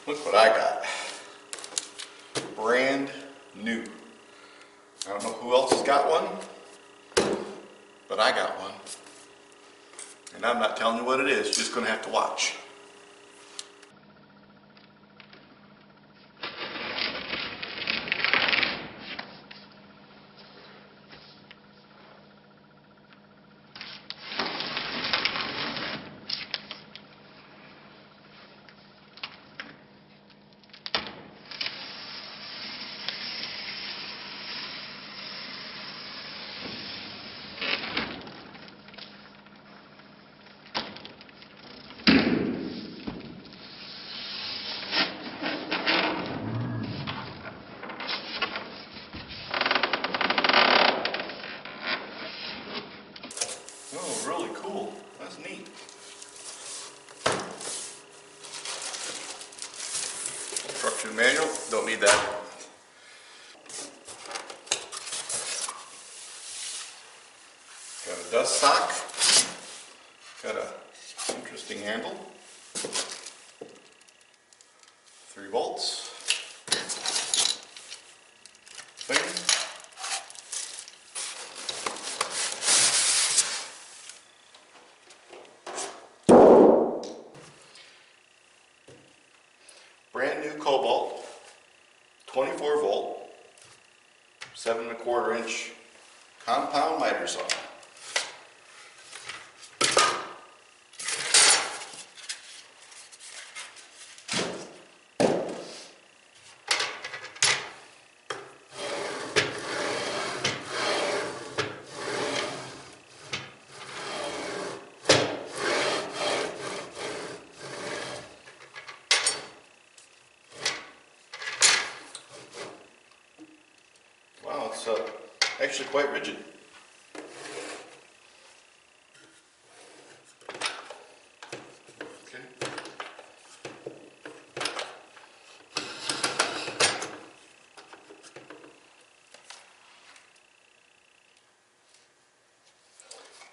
Look what I got. Brand new. I don't know who else has got one, but I got one. And I'm not telling you what it is, you're just going to have to watch. Oh, really cool. That's neat. Instruction manual, don't need that. Got a dust sock. Got a interesting handle. 3 volts. Thing. Brand new Kobalt, 24 volt, 7 1/4 inch compound miter saw. Wow, it's actually quite rigid. Okay.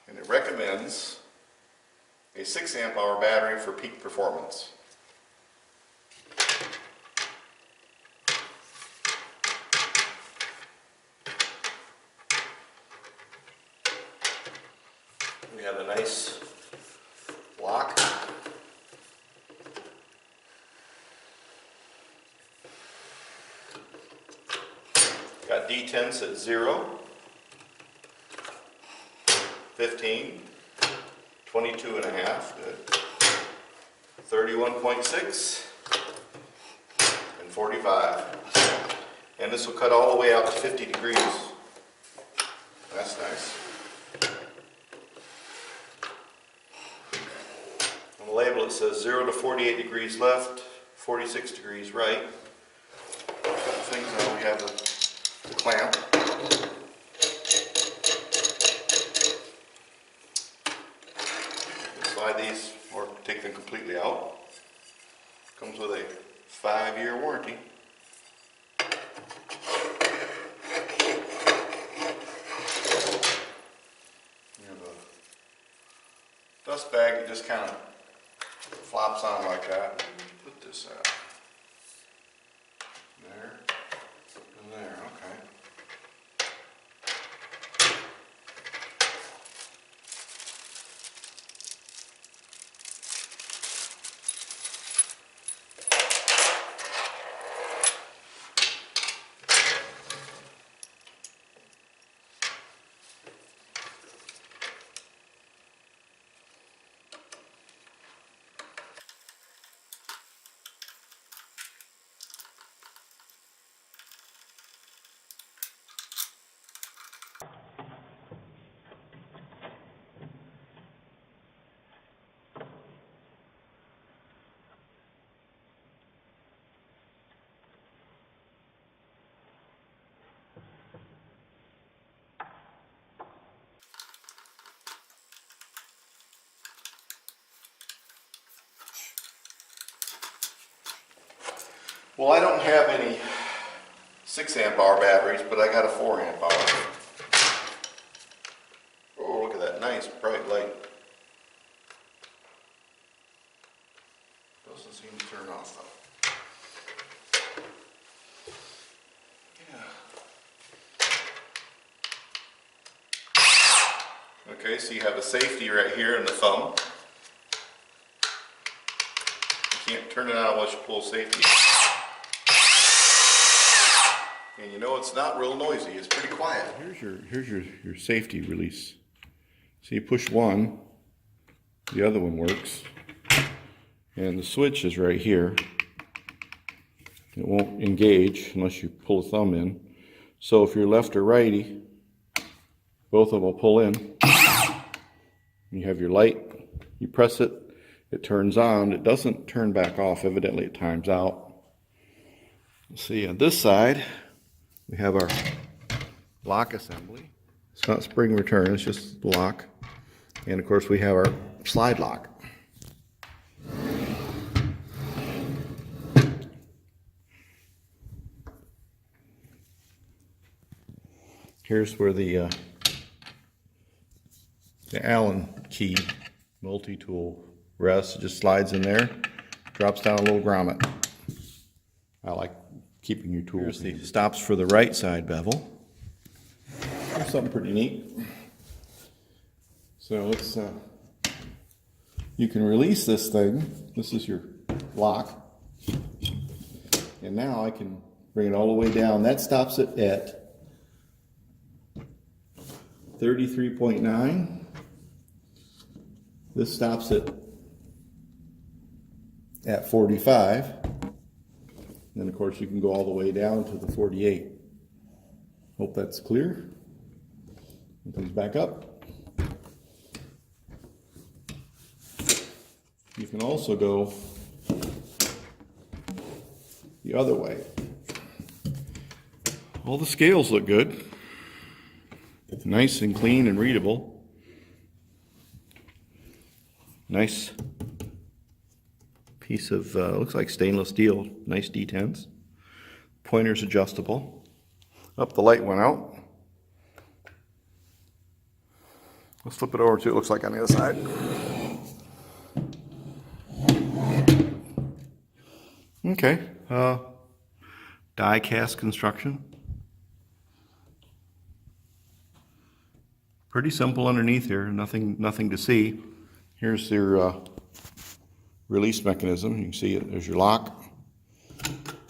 And it recommends a 6 amp hour battery for peak performance. We have a nice lock. Got detents at 0, 15, 22.5, good, 31.6, and 45. And this will cut all the way out to 50 degrees. That's nice. On the label it says 0 to 48 degrees left, 46 degrees right. A couple things now, we have the clamp. Slide these or take them completely out. Comes with a 5-year warranty. You have a dust bag that just kind of flops on like that. Put this out. There and there, okay. Well, I don't have any 6 amp hour batteries, but I got a 4 amp hour. Oh, look at that nice bright light. Doesn't seem to turn off though. Yeah. Okay, so you have a safety right here in the thumb. You can't turn it on unless you pull safety. And you know it's not real noisy, it's pretty quiet. Here's your safety release. So you push one, the other one works. And the switch is right here. It won't engage unless you pull a thumb in. So if you're left or righty, both of them will pull in. You have your light, you press it, it turns on. It doesn't turn back off, evidently it times out. See, on this side, we have our lock assembly. It's not spring return, it's just the lock. And of course we have our slide lock. Here's where the Allen key multi-tool rests. It just slides in there, drops down a little grommet. I like keeping your tools. Here's the stops for the right side bevel. Here's something pretty neat. So it's you can release this thing. This is your lock. And now I can bring it all the way down. That stops it at 33.9. This stops it at 45. Then of course you can go all the way down to the 48. Hope that's clear. It comes back up. You can also go the other way. All the scales look good. Nice and clean and readable. Nice piece of, looks like stainless steel, nice D10s. Pointer's adjustable. Up, the light went out. Let's flip it over to it looks like on the other side. Okay, die cast construction. Pretty simple underneath here, nothing to see. Here's your release mechanism. You can see it, there's your lock.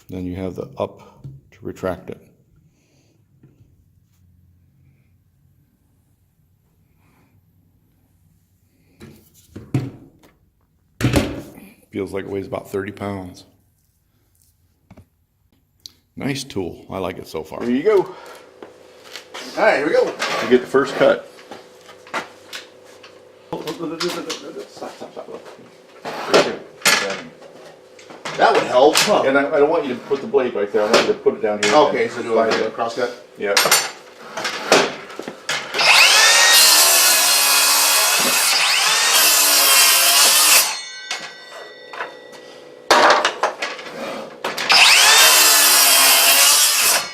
Then you have the up to retract it. Feels like it weighs about 30 pounds. Nice tool. I like it so far. Here you go. All right, here we go. You get the first cut. Stop. That would help. Huh. And I don't want you to put the blade right there. I want you to put it down here. Okay, so do a cross cut? Yeah.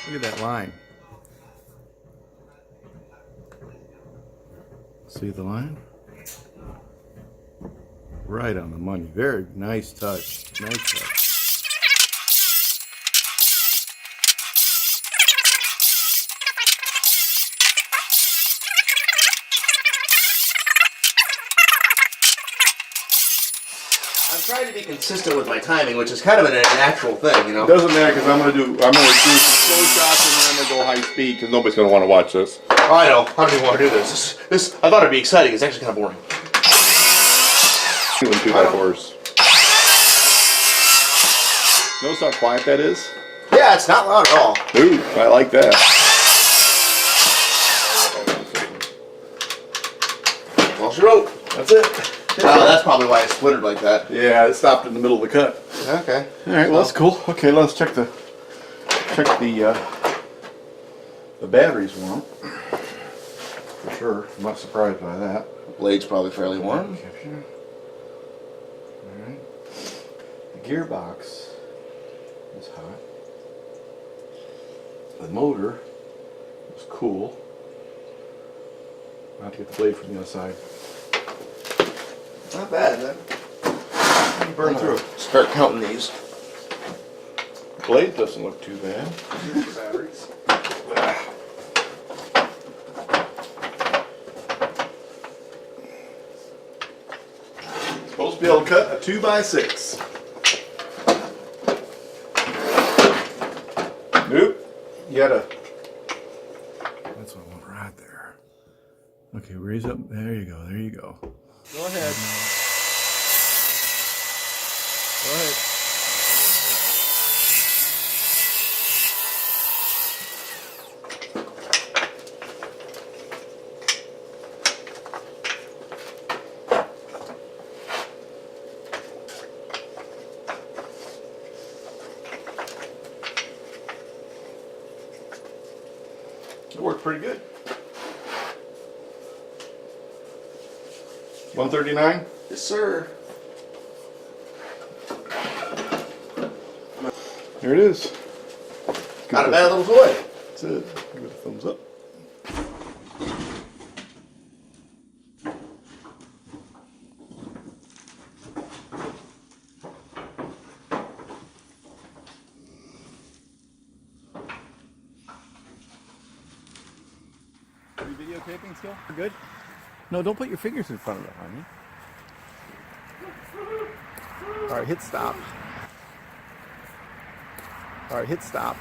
Look at that line. See the line? Right on the money. Very nice touch. Nice touch. I'm trying to be consistent with my timing, which is kind of a natural thing, you know? It doesn't matter because I'm gonna do some slow shots and then I'm gonna go high speed because nobody's gonna want to watch this. Oh, I know. How do you want to do this? This I thought it'd be exciting. It's actually kind of boring. 2 and 2x4s. Notice how quiet that is? Yeah, it's not loud at all. Ooh, I like that. Well, she wrote. That's it. Oh, that's probably why it splintered like that. Yeah, it stopped in the middle of the cut. Okay. All right, well that's cool. Okay, let's check the batteries warm. For sure. I'm not surprised by that. Blade's probably fairly warm. Alright. The gearbox is hot. the motor is cool. I'll have to get the blade from the other side. Not bad, then. Burn through. Start counting these. Blade doesn't look too bad. Batteries. Supposed to be able to cut a 2x6. Nope. You gotta. That's what I want right there. Okay, raise up. There you go. There you go. Go ahead. Go ahead. It worked pretty good. 139? Yes, sir. There it is. Not a bad little toy. That's it. Give it a thumbs up. Are you videotaping still? We're good? No, don't put your fingers in front of it, honey. All right, hit stop. All right, hit stop.